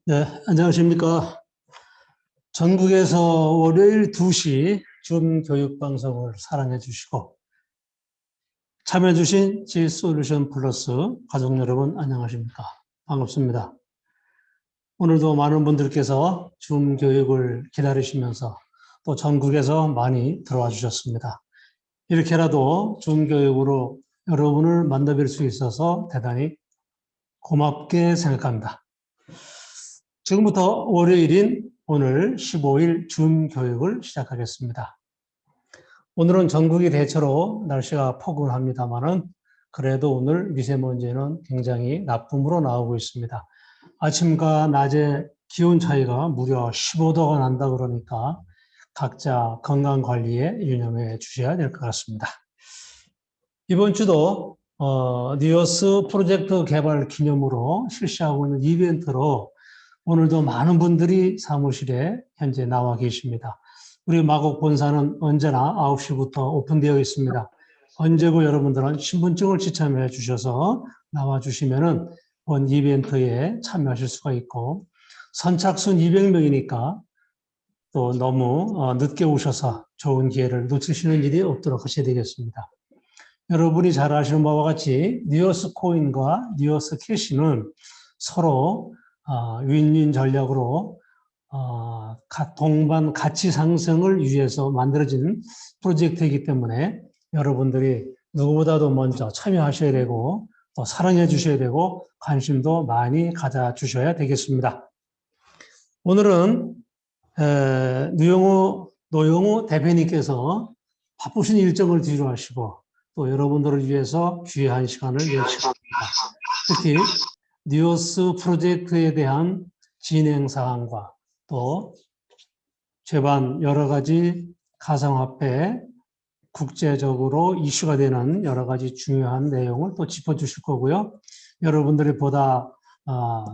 네, 안녕하십니까. 전국에서 월요일 2시 줌 교육 방송을 사랑해 주시고 참여해 주신 G솔루션 플러스 가족 여러분 안녕하십니까. 반갑습니다. 오늘도 많은 분들께서 줌 교육을 기다리시면서 또 전국에서 많이 들어와 주셨습니다. 이렇게라도 줌 교육으로 여러분을 만나뵐 수 있어서 대단히 고맙게 생각합니다. 지금부터 월요일인 오늘 15일 줌 교육을 시작하겠습니다. 오늘은 전국이 대체로 날씨가 포근합니다만은 그래도 오늘 미세먼지는 굉장히 나쁨으로 나오고 있습니다. 아침과 낮에 기온 차이가 무려 15도가 난다 그러니까 각자 건강 관리에 유념해 주셔야 될 것 같습니다. 이번 주도 뉴어스 프로젝트 개발 기념으로 실시하고 있는 이벤트로 오늘도 많은 분들이 사무실에 현재 나와 계십니다. 우리 마곡 본사는 언제나 9시부터 오픈되어 있습니다. 언제고 여러분들은 신분증을 지참해 주셔서 나와 주시면은 본 이벤트에 참여하실 수가 있고 선착순 200명이니까 또 너무 늦게 오셔서 좋은 기회를 놓치시는 일이 없도록 하셔야 되겠습니다. 여러분이 잘 아시는 바와 같이 뉴어스 코인과 뉴어스 캐시는 서로 윈윈 전략으로 동반 가치 상승을 위해서 만들어진 프로젝트이기 때문에 여러분들이 누구보다도 먼저 참여하셔야 되고 또 사랑해 주셔야 되고 관심도 많이 가져 주셔야 되겠습니다. 오늘은 노영우 대표님께서 바쁘신 일정을 뒤로 하시고 또 여러분들을 위해서 귀한 시간을 내주셨습니다. 특히 뉴어스 프로젝트에 대한 진행 사항과 또 최반 여러 가지 가상화폐 국제적으로 이슈가 되는 여러 가지 중요한 내용을 또 짚어주실 거고요. 여러분들이 보다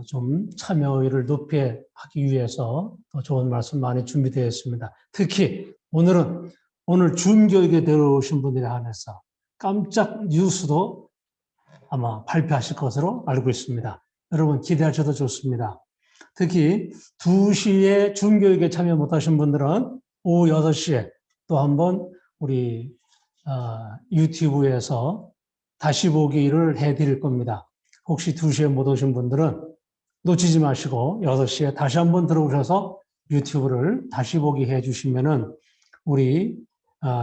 좀 참여율을 높게 하기 위해서 더 좋은 말씀 많이 준비되어 있습니다. 특히 오늘 줌 교육에 들어오신 분들에 한해서 깜짝 뉴스도 아마 발표하실 것으로 알고 있습니다. 여러분 기대하셔도 좋습니다. 특히 2시에 줌 교육에 참여 못하신 분들은 오후 6시에 또 한번 우리 유튜브에서 다시 보기를 해드릴 겁니다. 혹시 2시에 못 오신 분들은 놓치지 마시고 6시에 다시 한번 들어오셔서 유튜브를 다시 보기 해주시면은 우리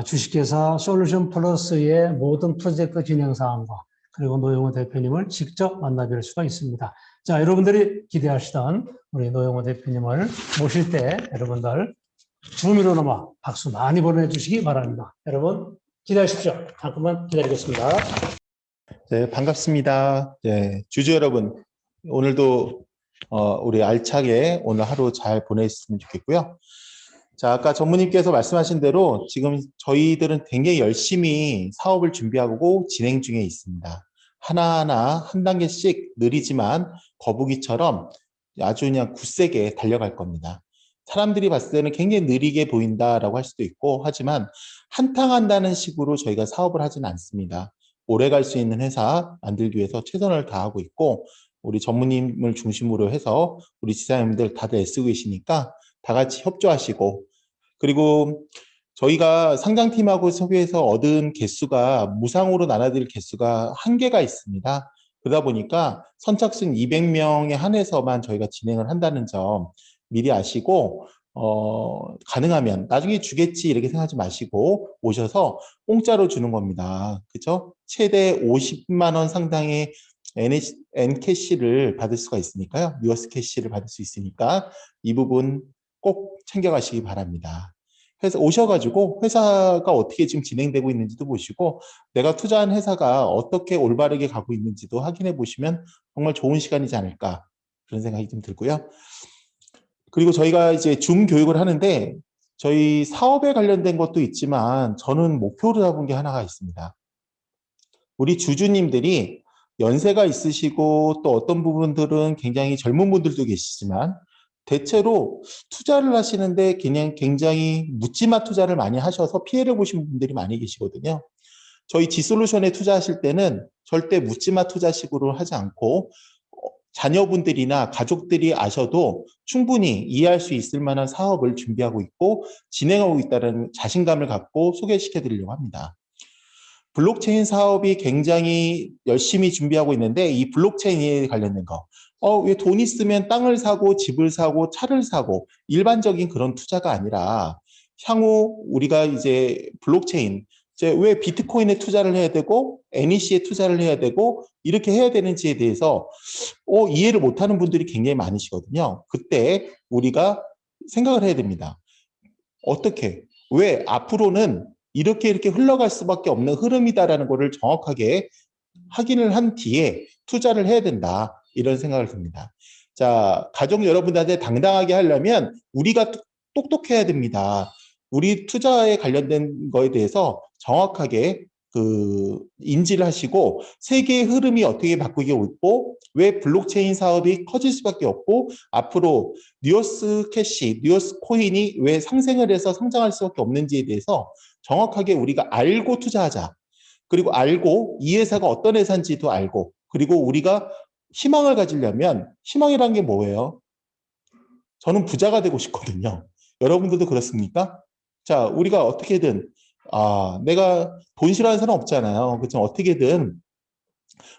주식회사 솔루션 플러스의 모든 프로젝트 진행 사항과 그리고 노영호 대표님을 직접 만나뵐 수가 있습니다. 자, 여러분들이 기대하시던 우리 노영호 대표님을 모실 때 여러분들 줌으로 넘어 박수 많이 보내주시기 바랍니다. 여러분 기다리십시오. 잠깐만 기다리겠습니다. 네, 반갑습니다. 네, 주주 여러분, 오늘도 우리 알차게 오늘 하루 잘 보내셨으면 좋겠고요. 자, 아까 전무님께서 말씀하신 대로 지금 저희들은 굉장히 열심히 사업을 준비하고 진행 중에 있습니다. 하나하나 한 단계씩 느리지만 거북이처럼 아주 그냥 굳세게 달려갈 겁니다. 사람들이 봤을 때는 굉장히 느리게 보인다라고 할 수도 있고 하지만 한탕한다는 식으로 저희가 사업을 하지는 않습니다. 오래 갈 수 있는 회사 만들기 위해서 최선을 다하고 있고 우리 전무님을 중심으로 해서 우리 지사님들 다들 애쓰고 계시니까 다 같이 협조하시고 그리고 저희가 상장팀하고 협의해서 얻은 개수가 무상으로 나눠드릴 개수가 한계가 있습니다. 그러다 보니까 선착순 200명에 한해서만 저희가 진행을 한다는 점 미리 아시고 가능하면 나중에 주겠지 이렇게 생각하지 마시고 오셔서 공짜로 주는 겁니다. 그죠? 최대 50만 원 상당의 N캐시를 받을 수가 있으니까요. 뉴어스 캐시를 받을 수 있으니까 이 부분 꼭 챙겨가시기 바랍니다. 그래서 오셔가지고 회사가 어떻게 지금 진행되고 있는지도 보시고 내가 투자한 회사가 어떻게 올바르게 가고 있는지도 확인해 보시면 정말 좋은 시간이지 않을까 그런 생각이 좀 들고요. 그리고 저희가 이제 줌 교육을 하는데 저희 사업에 관련된 것도 있지만 저는 목표로 잡은 게 하나가 있습니다. 우리 주주님들이 연세가 있으시고 또 어떤 부분들은 굉장히 젊은 분들도 계시지만 대체로 투자를 하시는데 그냥 굉장히 묻지마 투자를 많이 하셔서 피해를 보신 분들이 많이 계시거든요. 저희 G솔루션에 투자하실 때는 절대 묻지마 투자식으로 하지 않고 자녀분들이나 가족들이 아셔도 충분히 이해할 수 있을 만한 사업을 준비하고 있고 진행하고 있다는 자신감을 갖고 소개시켜 드리려고 합니다. 블록체인 사업이 굉장히 열심히 준비하고 있는데 이 블록체인에 관련된 거. 왜 돈 있으면 땅을 사고 집을 사고 차를 사고 일반적인 그런 투자가 아니라 향후 우리가 이제 블록체인 이제 왜 비트코인에 투자를 해야 되고 NEC에 투자를 해야 되고 이렇게 해야 되는지에 대해서 이해를 못하는 분들이 굉장히 많으시거든요. 그때 우리가 생각을 해야 됩니다. 어떻게? 왜 앞으로는 이렇게 흘러갈 수밖에 없는 흐름이다라는 것을 정확하게 확인을 한 뒤에 투자를 해야 된다. 이런 생각을 듭니다. 자, 가족 여러분들한테 당당하게 하려면 우리가 똑똑해야 됩니다. 우리 투자에 관련된 거에 대해서 정확하게 인지를 하시고 세계의 흐름이 어떻게 바뀌고 있고 왜 블록체인 사업이 커질 수밖에 없고 앞으로 뉴어스 캐시, 뉴어스 코인이 왜 상생을 해서 성장할 수밖에 없는지에 대해서 정확하게 우리가 알고 투자하자. 그리고 알고 이 회사가 어떤 회사인지도 알고 그리고 우리가 희망을 가지려면 희망이란 게 뭐예요? 저는 부자가 되고 싶거든요. 여러분들도 그렇습니까? 자, 우리가 어떻게든 내가 돈 싫어하는 사람 없잖아요. 그렇죠? 어떻게든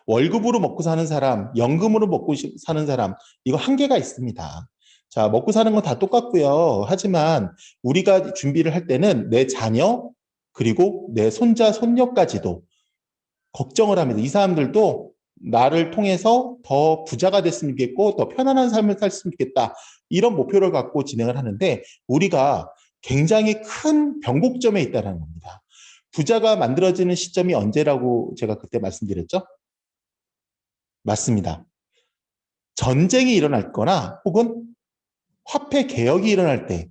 월급으로 먹고 사는 사람, 연금으로 먹고 사는 사람 이거 한계가 있습니다. 자, 먹고 사는 건 다 똑같고요. 하지만 우리가 준비를 할 때는 내 자녀 그리고 내 손자, 손녀까지도 걱정을 합니다. 이 사람들도 나를 통해서 더 부자가 됐으면 좋겠고 더 편안한 삶을 살았으면 좋겠다. 이런 목표를 갖고 진행을 하는데 우리가 굉장히 큰 변곡점에 있다는 겁니다. 부자가 만들어지는 시점이 언제라고 제가 그때 말씀드렸죠? 맞습니다. 전쟁이 일어날 거나 혹은 화폐 개혁이 일어날 때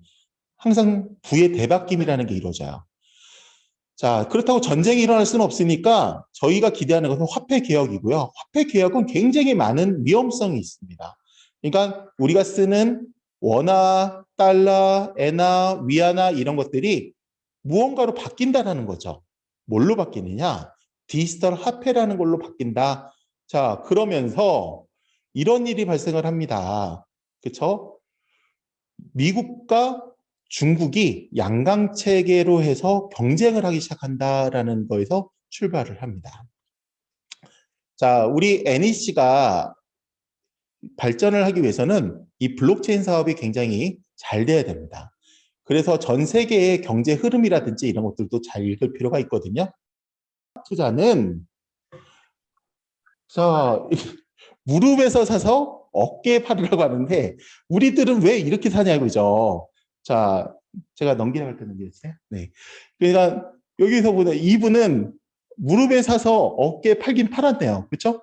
항상 부의 대박김이라는 게 이루어져요. 자, 그렇다고 전쟁이 일어날 수는 없으니까 저희가 기대하는 것은 화폐 개혁이고요. 화폐 개혁은 굉장히 많은 위험성이 있습니다. 그러니까 우리가 쓰는 원화, 달러, 엔화, 위안화 이런 것들이 무언가로 바뀐다는 거죠. 뭘로 바뀌느냐? 디지털 화폐라는 걸로 바뀐다. 자, 그러면서 이런 일이 발생을 합니다. 그렇죠? 미국과 중국이 양강 체계로 해서 경쟁을 하기 시작한다라는 거에서 출발을 합니다. 자, 우리 NEC가 발전을 하기 위해서는 이 블록체인 사업이 굉장히 잘 돼야 됩니다. 그래서 전 세계의 경제 흐름이라든지 이런 것들도 잘 읽을 필요가 있거든요. 투자는 자, 무릎에서 사서 어깨에 팔으라고 하는데 우리들은 왜 이렇게 사냐 이거죠. 자, 제가 넘기라고 할 때 넘기겠어요? 네. 그러니까 여기서 보다 이분은 무릎에 사서 어깨에 팔긴 팔았네요. 그렇죠?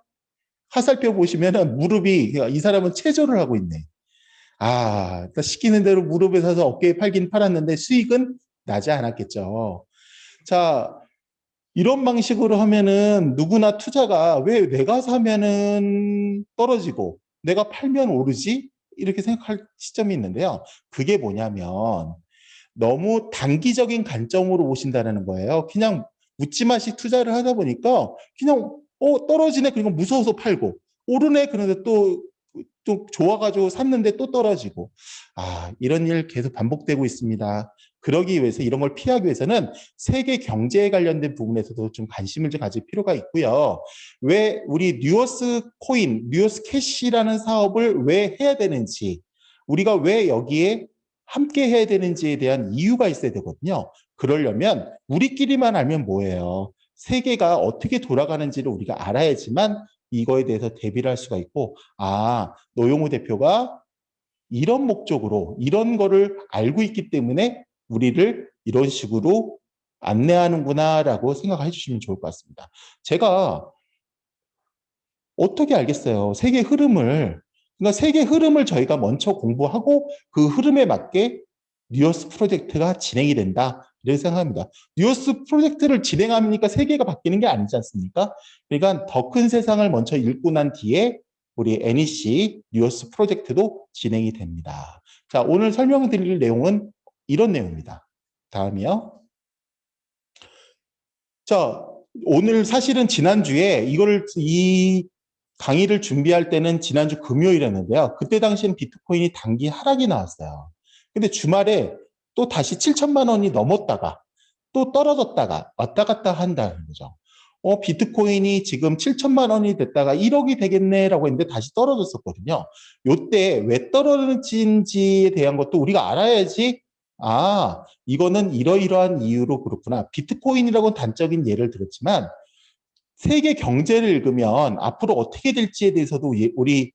화살표 보시면은 무릎이 이 사람은 체조를 하고 있네. 그러니까 시키는 대로 무릎에 사서 어깨에 팔긴 팔았는데 수익은 나지 않았겠죠. 자, 이런 방식으로 하면은 누구나 투자가 왜 내가 사면은 떨어지고 내가 팔면 오르지? 이렇게 생각할 시점이 있는데요. 그게 뭐냐면 너무 단기적인 관점으로 보신다는 거예요. 그냥 묻지마식 투자를 하다 보니까 그냥 떨어지네 그리고 무서워서 팔고 오르네 그런데 또 좋아가지고 샀는데 또 떨어지고 이런 일 계속 반복되고 있습니다. 그러기 위해서 이런 걸 피하기 위해서는 세계 경제에 관련된 부분에서도 좀 관심을 좀 가질 필요가 있고요. 왜 우리 뉴어스 코인, 뉴어스 캐시라는 사업을 왜 해야 되는지 우리가 왜 여기에 함께 해야 되는지에 대한 이유가 있어야 되거든요. 그러려면 우리끼리만 알면 뭐예요? 세계가 어떻게 돌아가는지를 우리가 알아야지만 이거에 대해서 대비를 할 수가 있고 노영우 대표가 이런 목적으로 이런 거를 알고 있기 때문에 우리를 이런 식으로 안내하는구나라고 생각해 주시면 좋을 것 같습니다. 제가 어떻게 알겠어요? 세계 흐름을. 그러니까 세계 흐름을 저희가 먼저 공부하고 그 흐름에 맞게 뉴어스 프로젝트가 진행이 된다. 이렇게 생각합니다. 뉴어스 프로젝트를 진행하니까 세계가 바뀌는 게 아니지 않습니까? 그러니까 더 큰 세상을 먼저 읽고 난 뒤에 우리 NEC 뉴어스 프로젝트도 진행이 됩니다. 자, 오늘 설명드릴 내용은 이런 내용입니다. 다음이요. 자, 오늘 사실은 지난주에 이 강의를 준비할 때는 지난주 금요일이었는데요. 그때 당시에는 비트코인이 단기 하락이 나왔어요. 근데 주말에 또 다시 7천만 원이 넘었다가 또 떨어졌다가 왔다 갔다 한다는 거죠. 비트코인이 지금 7천만 원이 됐다가 1억이 되겠네라고 했는데 다시 떨어졌었거든요. 요때 왜 떨어진지에 대한 것도 우리가 알아야지, 아, 이거는 이러이러한 이유로 그렇구나. 비트코인이라고는 단적인 예를 들었지만 세계 경제를 읽으면 앞으로 어떻게 될지에 대해서도 우리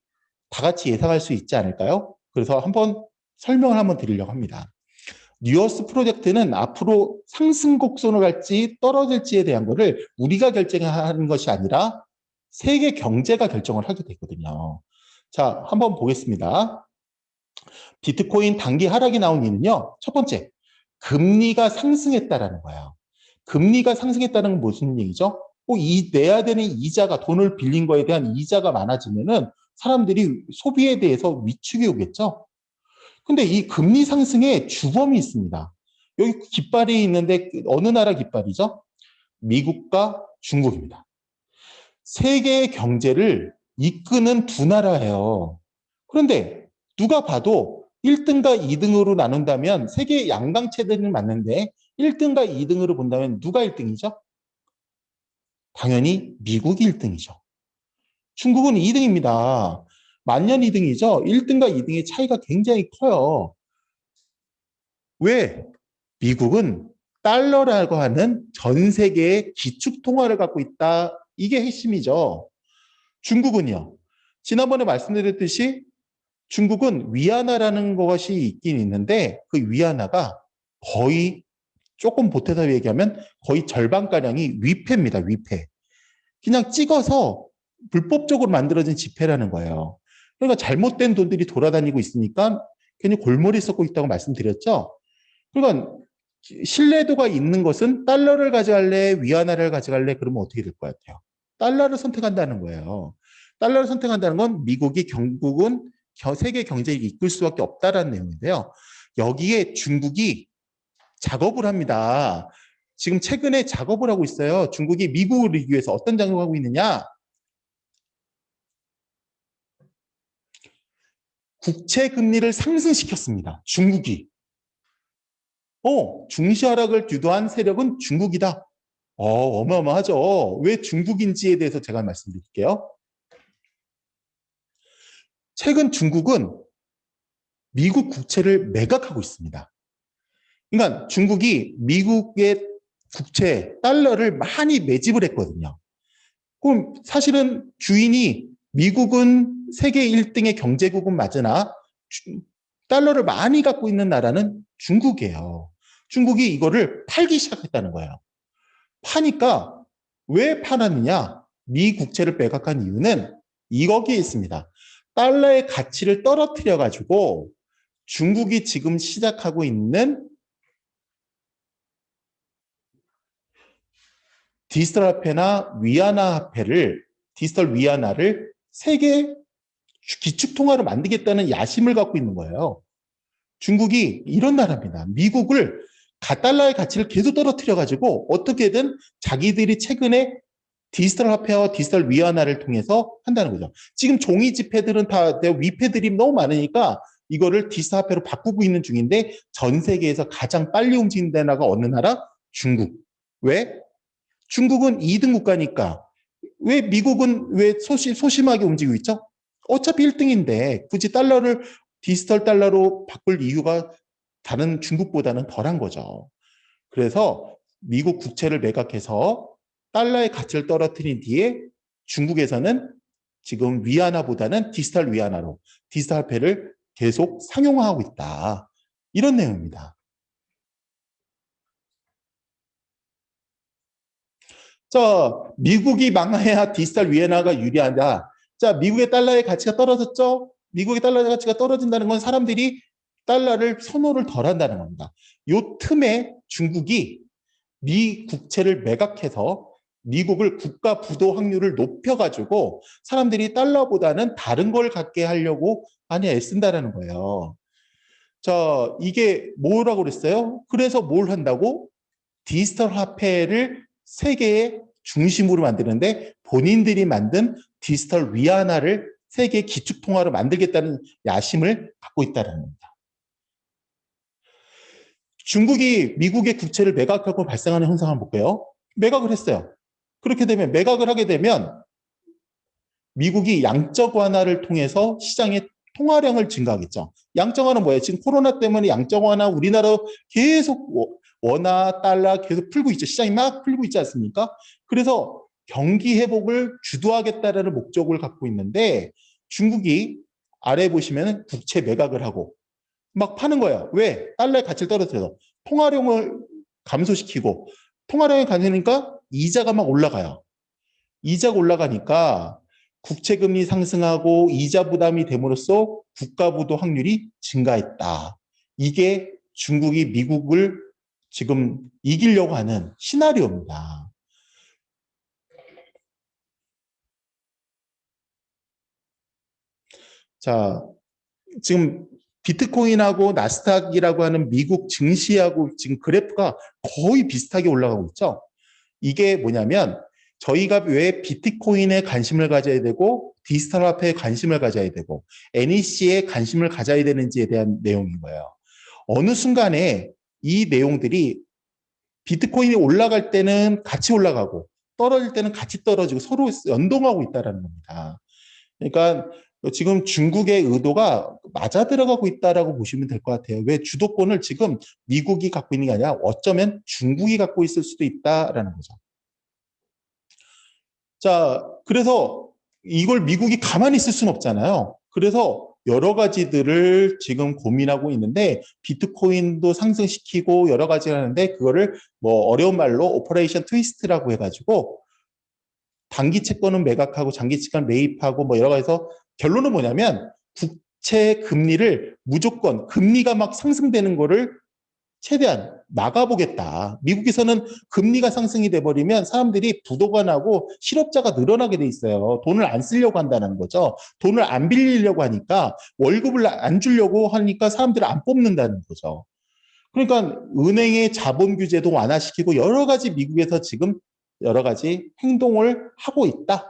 다 같이 예상할 수 있지 않을까요? 그래서 한번 설명을 한번 드리려고 합니다. 뉴어스 프로젝트는 앞으로 상승 곡선을 갈지 떨어질지에 대한 것을 우리가 결정하는 것이 아니라 세계 경제가 결정을 하게 되거든요. 자, 한번 보겠습니다. 비트코인 단기 하락이 나온 이유는요. 첫 번째, 금리가 상승했다라는 거예요. 금리가 상승했다는 건 무슨 얘기죠? 내야 되는 이자가, 돈을 빌린 거에 대한 이자가 많아지면은 사람들이 소비에 대해서 위축이 오겠죠? 근데 이 금리 상승에 주범이 있습니다. 여기 깃발이 있는데 어느 나라 깃발이죠? 미국과 중국입니다. 세계 경제를 이끄는 두 나라예요. 그런데 누가 봐도 1등과 2등으로 나눈다면 세계 양강체들은 맞는데 1등과 2등으로 본다면 누가 1등이죠? 당연히 미국이 1등이죠. 중국은 2등입니다. 만년 2등이죠. 1등과 2등의 차이가 굉장히 커요. 왜? 미국은 달러라고 하는 전 세계의 기축통화를 갖고 있다. 이게 핵심이죠. 중국은요. 지난번에 말씀드렸듯이 중국은 위안화라는 것이 있긴 있는데 그 위안화가 거의 조금 보태서 얘기하면 거의 절반가량이 위패입니다. 위패. 그냥 찍어서 불법적으로 만들어진 지폐라는 거예요. 그러니까 잘못된 돈들이 돌아다니고 있으니까 괜히 골머리 썩고 있다고 말씀드렸죠. 그러니까 신뢰도가 있는 것은 달러를 가져갈래, 위안화를 가져갈래, 그러면 어떻게 될 것 같아요? 달러를 선택한다는 거예요. 달러를 선택한다는 건 미국이 결국은 세계 경제를 이끌 수밖에 없다라는 내용인데요. 여기에 중국이 작업을 합니다. 지금 최근에 작업을 하고 있어요. 중국이 미국을 이기기 위해서 어떤 작업을 하고 있느냐? 국채 금리를 상승시켰습니다. 중국이. 중시 하락을 주도한 세력은 중국이다. 어마어마하죠. 왜 중국인지에 대해서 제가 말씀드릴게요. 최근 중국은 미국 국채를 매각하고 있습니다. 그러니까 중국이 미국의 국채, 달러를 많이 매집을 했거든요. 그럼 사실은 주인이 미국은 세계 1등의 경제국은 맞으나 달러를 많이 갖고 있는 나라는 중국이에요. 중국이 이거를 팔기 시작했다는 거예요. 파니까 왜 팔았느냐? 미 국채를 매각한 이유는 이거기에 있습니다. 달러의 가치를 떨어뜨려 가지고 중국이 지금 시작하고 있는 디지털 화폐나 위안화 화폐를, 디지털 위안화를 세계 기축통화로 만들겠다는 야심을 갖고 있는 거예요. 중국이 이런 나라입니다. 미국을 달러의 가치를 계속 떨어뜨려 가지고 어떻게든 자기들이 최근에 디지털 화폐와 디지털 위안화를 통해서 한다는 거죠. 지금 종이 지폐들은 다 위패들이 너무 많으니까 이거를 디지털 화폐로 바꾸고 있는 중인데 전 세계에서 가장 빨리 움직이는 나라가 어느 나라? 중국. 왜? 중국은 2등 국가니까. 왜 미국은 왜 소심하게 움직이고 있죠? 어차피 1등인데 굳이 달러를 디지털 달러로 바꿀 이유가 다른 중국보다는 덜한 거죠. 그래서 미국 국채를 매각해서 달러의 가치를 떨어뜨린 뒤에 중국에서는 지금 위안화보다는 디지털 위안화로 디지털 화폐를 계속 상용화하고 있다. 이런 내용입니다. 자, 미국이 망해야 디지털 위안화가 유리하다. 자, 미국의 달러의 가치가 떨어졌죠? 미국의 달러의 가치가 떨어진다는 건 사람들이 달러를 선호를 덜 한다는 겁니다. 요 틈에 중국이 미 국채를 매각해서 미국을 국가 부도 확률을 높여가지고 사람들이 달러보다는 다른 걸 갖게 하려고 많이 애쓴다라는 거예요. 자, 이게 뭐라고 그랬어요? 그래서 뭘 한다고? 디지털 화폐를 세계에 중심으로 만드는데 본인들이 만든 디지털 위안화를 세계 기축통화로 만들겠다는 야심을 갖고 있다는 겁니다. 중국이 미국의 국채를 매각하고 발생하는 현상을 볼게요. 매각을 했어요. 그렇게 되면 매각을 하게 되면 미국이 양적 완화를 통해서 시장의 통화량을 증가하겠죠. 양적 완화는 뭐예요? 지금 코로나 때문에 양적 완화 우리나라 계속 원화, 달러 계속 풀고 있죠. 시장이 막 풀고 있지 않습니까? 그래서 경기 회복을 주도하겠다라는 목적을 갖고 있는데 중국이 아래 보시면 국채 매각을 하고 막 파는 거예요. 왜? 달러의 가치를 떨어뜨려서 통화량을 감소시키고 통화량이 감소하니까 이자가 막 올라가요. 이자가 올라가니까 국채금리 상승하고 이자 부담이 됨으로써 국가부도 확률이 증가했다. 이게 중국이 미국을 지금 이기려고 하는 시나리오입니다. 자, 지금 비트코인하고 나스닥이라고 하는 미국 증시하고 지금 그래프가 거의 비슷하게 올라가고 있죠. 이게 뭐냐면 저희가 왜 비트코인에 관심을 가져야 되고 디지털 화폐에 관심을 가져야 되고 NEC에 관심을 가져야 되는지에 대한 내용인 거예요. 어느 순간에 이 내용들이 비트코인이 올라갈 때는 같이 올라가고 떨어질 때는 같이 떨어지고 서로 연동하고 있다는 겁니다. 그러니까 지금 중국의 의도가 맞아 들어가고 있다라고 보시면 될 것 같아요. 왜 주도권을 지금 미국이 갖고 있는 게 아니라 어쩌면 중국이 갖고 있을 수도 있다라는 거죠. 자, 그래서 이걸 미국이 가만히 있을 수는 없잖아요. 그래서 여러 가지들을 지금 고민하고 있는데 비트코인도 상승시키고 여러 가지를 하는데 그거를 뭐 어려운 말로 오퍼레이션 트위스트라고 해가지고 단기 채권은 매각하고 장기 채권 매입하고 뭐 여러 가지에서 결론은 뭐냐면 국채 금리를 무조건 금리가 막 상승되는 거를 최대한 막아보겠다. 미국에서는 금리가 상승이 돼버리면 사람들이 부도가 나고 실업자가 늘어나게 돼 있어요. 돈을 안 쓰려고 한다는 거죠. 돈을 안 빌리려고 하니까 월급을 안 주려고 하니까 사람들을 안 뽑는다는 거죠. 그러니까 은행의 자본 규제도 완화시키고 여러 가지 미국에서 지금 여러 가지 행동을 하고 있다.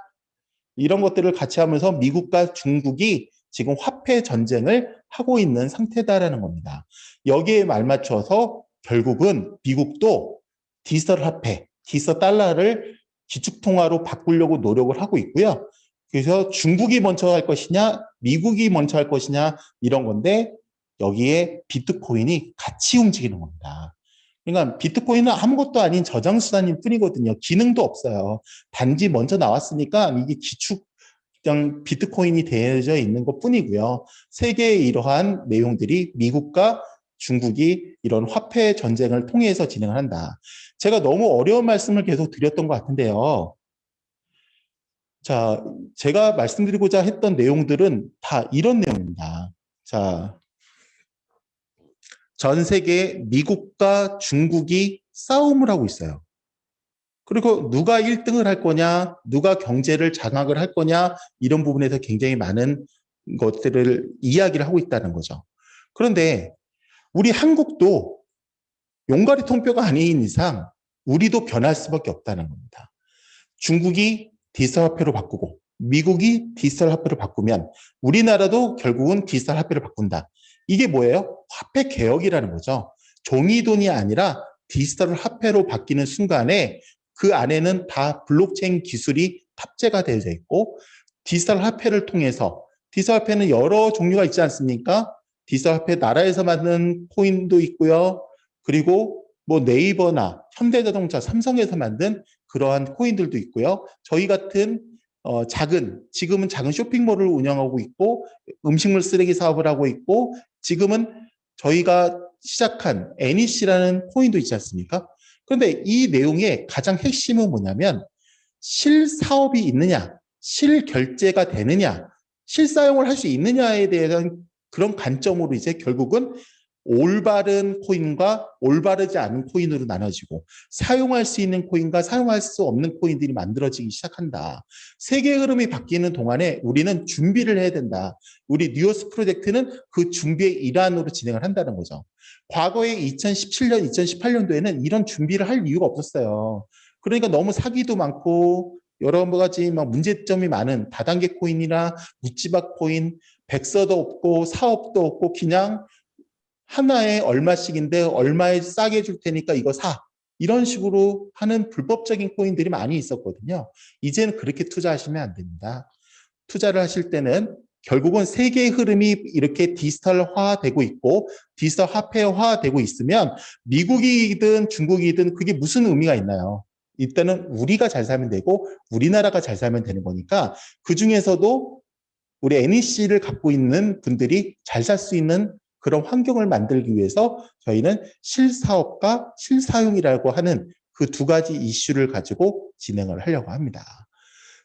이런 것들을 같이 하면서 미국과 중국이 지금 화폐 전쟁을 하고 있는 상태다라는 겁니다. 여기에 말맞춰서 결국은 미국도 디지털 화폐, 디지털 달러를 기축통화로 바꾸려고 노력을 하고 있고요. 그래서 중국이 먼저 할 것이냐, 미국이 먼저 할 것이냐 이런 건데 여기에 비트코인이 같이 움직이는 겁니다. 그러니까 비트코인은 아무것도 아닌 저장수단일 뿐이거든요. 기능도 없어요. 단지 먼저 나왔으니까 이게 기축 그냥 비트코인이 되어져 있는 것 뿐이고요. 세계의 이러한 내용들이 미국과 중국이 이런 화폐 전쟁을 통해서 진행을 한다. 제가 너무 어려운 말씀을 계속 드렸던 것 같은데요. 자, 제가 말씀드리고자 했던 내용들은 다 이런 내용입니다. 자, 전 세계 미국과 중국이 싸움을 하고 있어요. 그리고 누가 1등을 할 거냐, 누가 경제를 장악을 할 거냐 이런 부분에서 굉장히 많은 것들을 이야기를 하고 있다는 거죠. 그런데 우리 한국도 용가리 통뼈가 아닌 이상 우리도 변할 수밖에 없다는 겁니다. 중국이 디지털 화폐로 바꾸고 미국이 디지털 화폐로 바꾸면 우리나라도 결국은 디지털 화폐를 바꾼다. 이게 뭐예요? 화폐 개혁이라는 거죠. 종이 돈이 아니라 디지털 화폐로 바뀌는 순간에 그 안에는 다 블록체인 기술이 탑재가 되어 있고 디지털 화폐를 통해서 디지털 화폐는 여러 종류가 있지 않습니까? 디지털 화폐 나라에서 만든 코인도 있고요. 그리고 뭐 네이버나 현대자동차, 삼성에서 만든 그러한 코인들도 있고요. 저희 같은 지금은 작은 쇼핑몰을 운영하고 있고 음식물 쓰레기 사업을 하고 있고 지금은 저희가 시작한 NEC라는 코인도 있지 않습니까? 그런데 이 내용의 가장 핵심은 뭐냐면 실사업이 있느냐, 실결제가 되느냐, 실사용을 할 수 있느냐에 대한 그런 관점으로 이제 결국은 올바른 코인과 올바르지 않은 코인으로 나눠지고 사용할 수 있는 코인과 사용할 수 없는 코인들이 만들어지기 시작한다. 세계 흐름이 바뀌는 동안에 우리는 준비를 해야 된다. 우리 뉴어스 프로젝트는 그 준비의 일환으로 진행을 한다는 거죠. 과거에 2017년, 2018년도에는 이런 준비를 할 이유가 없었어요. 그러니까 너무 사기도 많고 여러 가지 막 문제점이 많은 다단계 코인이나 묻지박 코인, 백서도 없고 사업도 없고 그냥 하나에 얼마씩인데 얼마에 싸게 줄 테니까 이거 사. 이런 식으로 하는 불법적인 코인들이 많이 있었거든요. 이제는 그렇게 투자하시면 안 됩니다. 투자를 하실 때는 결국은 세계의 흐름이 이렇게 디지털화되고 있고 디지털 화폐화되고 있으면 미국이든 중국이든 그게 무슨 의미가 있나요? 일단은 우리가 잘 살면 되고 우리나라가 잘 살면 되는 거니까 그중에서도 우리 NEC를 갖고 있는 분들이 잘 살 수 있는 그런 환경을 만들기 위해서 저희는 실사업과 실사용이라고 하는 그 두 가지 이슈를 가지고 진행을 하려고 합니다.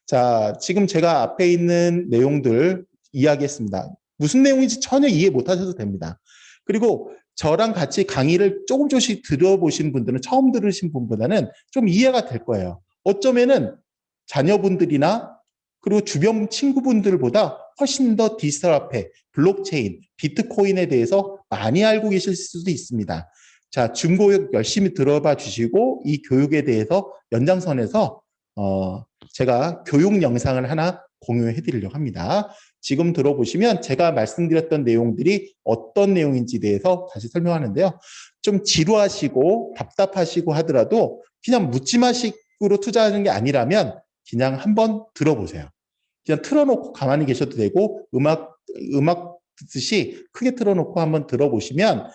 자, 지금 제가 앞에 있는 내용들 이야기했습니다. 무슨 내용인지 전혀 이해 못 하셔도 됩니다. 그리고 저랑 같이 강의를 조금씩 들어보신 분들은 처음 들으신 분보다는 좀 이해가 될 거예요. 어쩌면은 자녀분들이나 그리고 주변 친구분들보다 훨씬 더 디지털 화폐, 블록체인, 비트코인에 대해서 많이 알고 계실 수도 있습니다. 자, 중고교 열심히 들어봐 주시고 이 교육에 대해서 연장선에서 제가 교육 영상을 하나 공유해 드리려고 합니다. 지금 들어보시면 제가 말씀드렸던 내용들이 어떤 내용인지에 대해서 다시 설명하는데요. 좀 지루하시고 답답하시고 하더라도 그냥 묻지마식으로 투자하는 게 아니라면 그냥 한번 들어보세요. 그냥 틀어놓고 가만히 계셔도 되고 음악 듣듯이 크게 틀어놓고 한번 들어보시면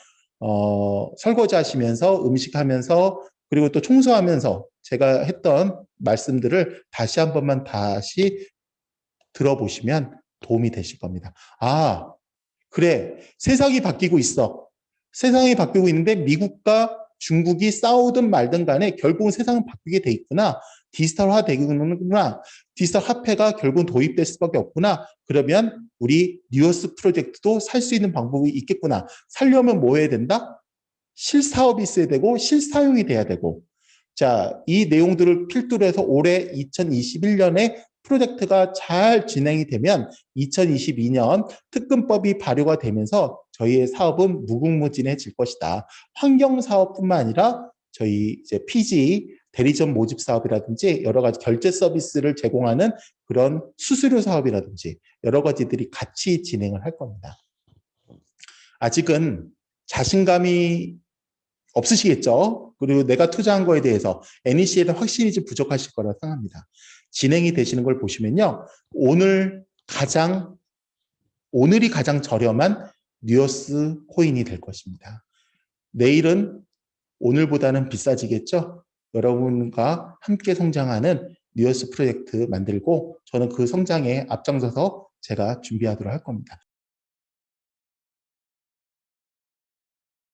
설거지 하시면서 음식하면서 그리고 또 청소하면서 제가 했던 말씀들을 다시 한 번만 다시 들어보시면 도움이 되실 겁니다. 아, 그래. 세상이 바뀌고 있어. 세상이 바뀌고 있는데 미국과 중국이 싸우든 말든 간에 결국은 세상은 바뀌게 돼 있구나. 디지털화 되는구나. 디지털 화폐가 결국은 도입될 수밖에 없구나. 그러면 우리 뉴어스 프로젝트도 살 수 있는 방법이 있겠구나. 살려면 뭐 해야 된다? 실사업이 있어야 되고 실사용이 돼야 되고. 자, 이 내용들을 필두로 해서 올해 2021년에 프로젝트가 잘 진행이 되면 2022년 특근법이 발효가 되면서 저희의 사업은 무궁무진해질 것이다. 환경 사업뿐만 아니라 저희 이제 PG 대리점 모집 사업이라든지 여러 가지 결제 서비스를 제공하는 그런 수수료 사업이라든지 여러 가지들이 같이 진행을 할 겁니다. 아직은 자신감이 없으시겠죠? 그리고 내가 투자한 거에 대해서 NEC에 대한 확신이 좀 부족하실 거라고 생각합니다. 진행이 되시는 걸 보시면요. 오늘이 가장 저렴한 뉴어스 코인이 될 것입니다. 내일은 오늘보다는 비싸지겠죠? 여러분과 함께 성장하는 뉴어스 프로젝트 만들고 저는 그 성장에 앞장서서 제가 준비하도록 할 겁니다.